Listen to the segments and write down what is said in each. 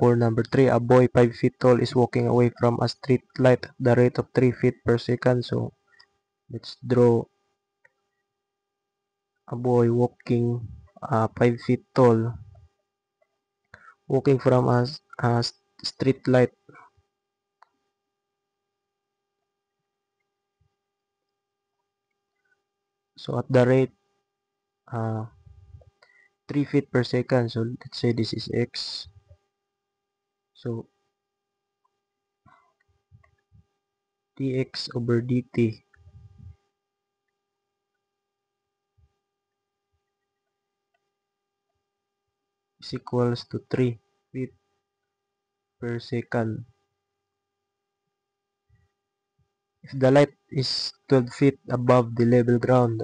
for number 3, a boy 5 feet tall is walking away from a street light at the rate of 3 feet per second. So let's draw a boy walking 5 feet tall, walking from a street light. So at the rate 3 feet per second. So let's say this is x. So dx over dt is equals to 3 feet per second. If the light is 12 feet above the level ground,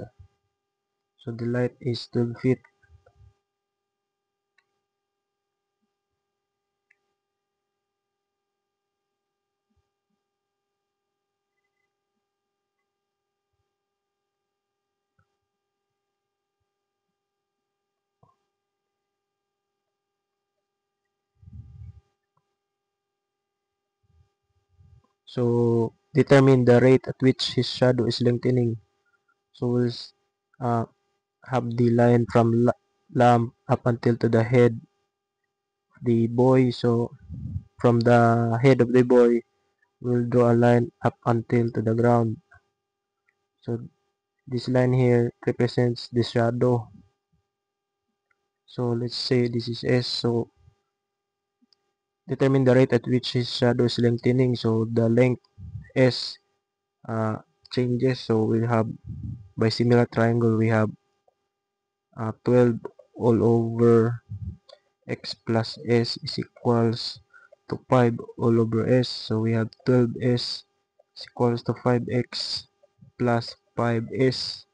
so the light is 12 feet. So determine the rate at which his shadow is lengthening. So we'll uh, have the line from lamp up until to the head of the boy. So from the head of the boy, we'll draw a line up until to the ground. So this line here represents the shadow. So let's say this is S. So determine the rate at which his shadow is lengthening. So the length S changes. So we have, by similar triangle, we have 12 all over x plus s is equals to 5 all over s. So we have 12s is equals to 5x plus 5s.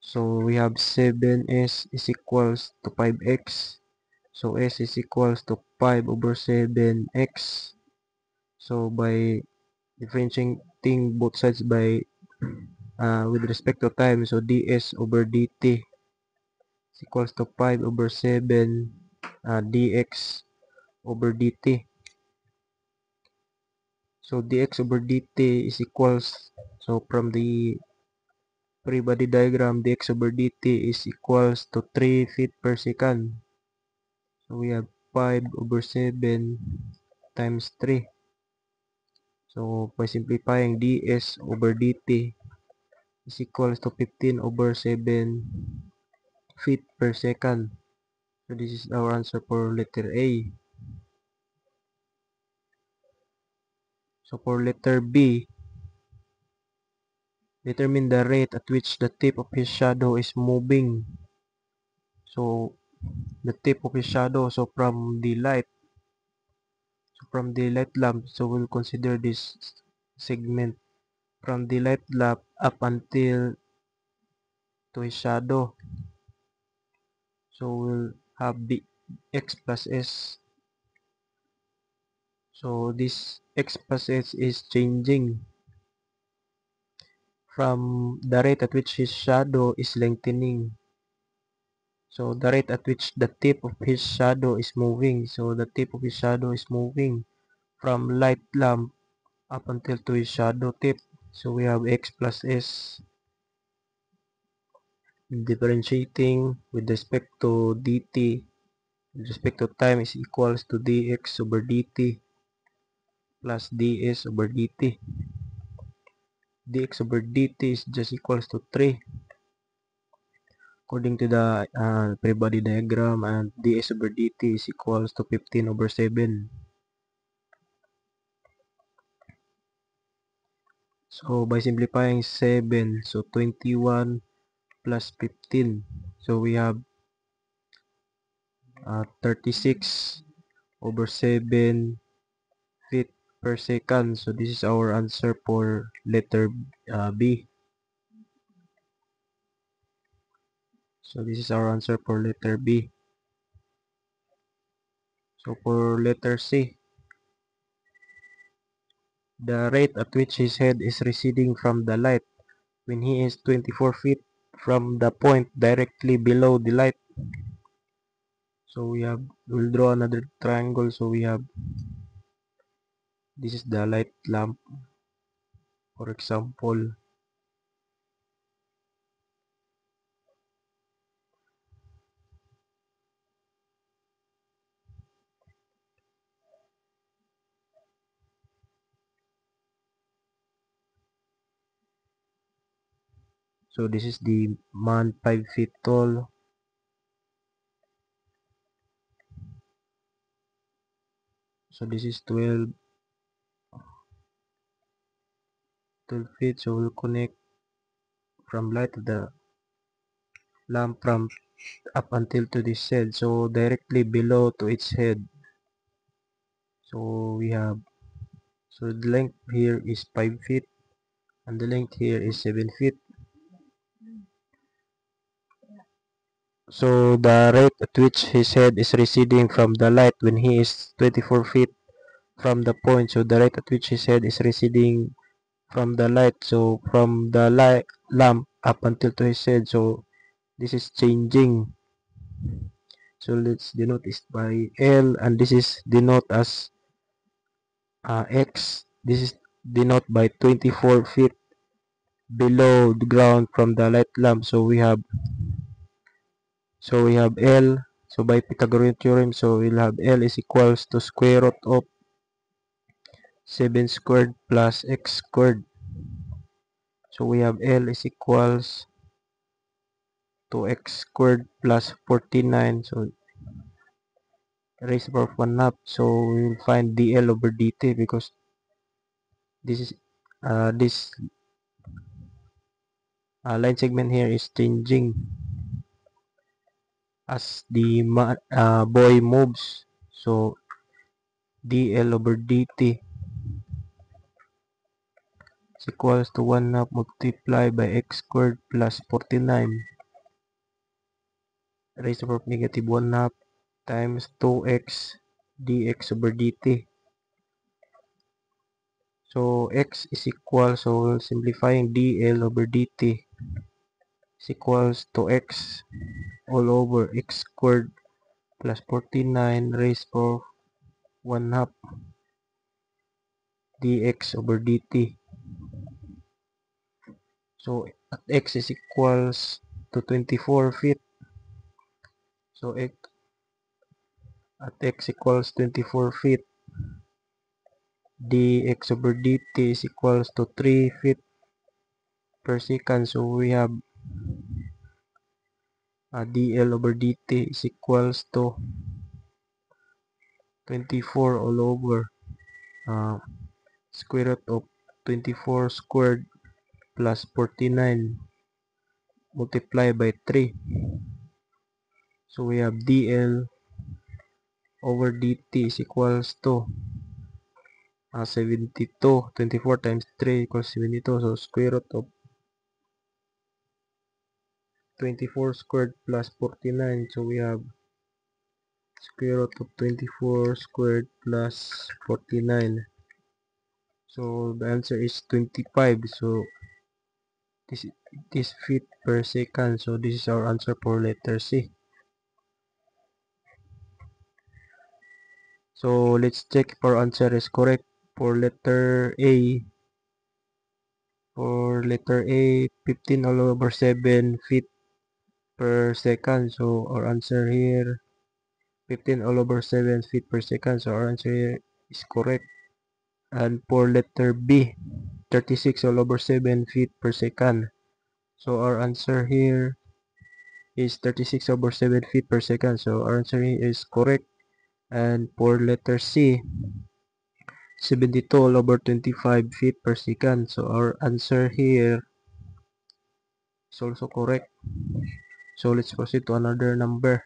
So we have 7s is equals to 5x. So s is equals to 5 over 7x. So by differentiating both sides by with respect to time, so ds over dt is equals to 5 over 7 dx over dt. So dx over dt is equals, so from the free body diagram, dx over dt is equals to 3 feet per second. So we have 5 over 7 times 3. So by simplifying, ds over dt is equals to 15 over 7 feet per second. So this is our answer for letter A. So for letter B, determine the rate at which the tip of his shadow is moving. So the tip of his shadow, so from the light, lamp, so we'll consider this segment from the light lamp up until to his shadow. So we'll have the x plus s. So this x plus s is changing from the rate at which his shadow is lengthening. So the rate at which the tip of his shadow is moving. So the tip of his shadow is moving from light lamp up until to his shadow tip. So we have x plus s. Differentiating with respect to dt with respect to time is equals to dx over dt plus ds over dt. Dx over dt is just equals to 3 according to the free body diagram, and ds over dt is equals to 15 over 7. So by simplifying 7, so 21 plus 15, so we have 36 over 7 feet per second. So this is our answer for letter B. So this is our answer for letter B. So for letter C, the rate at which his head is receding from the light when he is 24 feet from the point directly below the light. So we'll draw another triangle. So we have, this is the light lamp, for example. So this is the man 5 feet tall. So this is 12 feet. So we'll connect from light to the lamp from up until to this head. So directly below to its head. So we have, so the length here is 5 feet and the length here is 7 feet. So the rate at which his head is receding from the light when he is 24 feet from the point. So the rate at which his head is receding from the light. So from the light lamp up until to his head. So this is changing. So let's denote this by L, and this is denote as X. This is denote by 24 feet below the ground from the light lamp. So we have L. So by Pythagorean theorem, so we'll have L is equals to square root of 7 squared plus x squared. So we have L is equals to x squared plus 49. So raised to the power of 1 half. So we will find dl over dt because this is this line segment here is changing as the boy moves. So dl over dt is equals to 1 half multiplied by x squared plus 49 raised to the power of negative 1 half times 2x dx over dt. So x is equal, so simplifying dl over dt is equals to x all over x squared plus 49 raised to 1 half dx over dt. So at x is equals to 24 feet. So at x equals 24 feet, dx over dt is equals to 3 feet per second. So we have dl over dt is equals to 24 all over square root of 24 squared plus 49 multiplied by 3. So we have dl over dt is equals to 72. 24 times 3 equals 72. So square root of 24 squared plus 49. So we have square root of 24 squared plus 49. So the answer is 25. So this feet per second. So this is our answer for letter C. So let's check if our answer is correct. For letter A, 15 all over 7 feet per second. So our answer here, 15 all over 7 feet per second. So our answer here is correct. And for letter B, 36 all over 7 feet per second. So our answer here is 36 over 7 feet per second. So our answer here is correct. And for letter C, 72 all over 25 feet per second. So our answer here is also correct. So let's proceed to another number.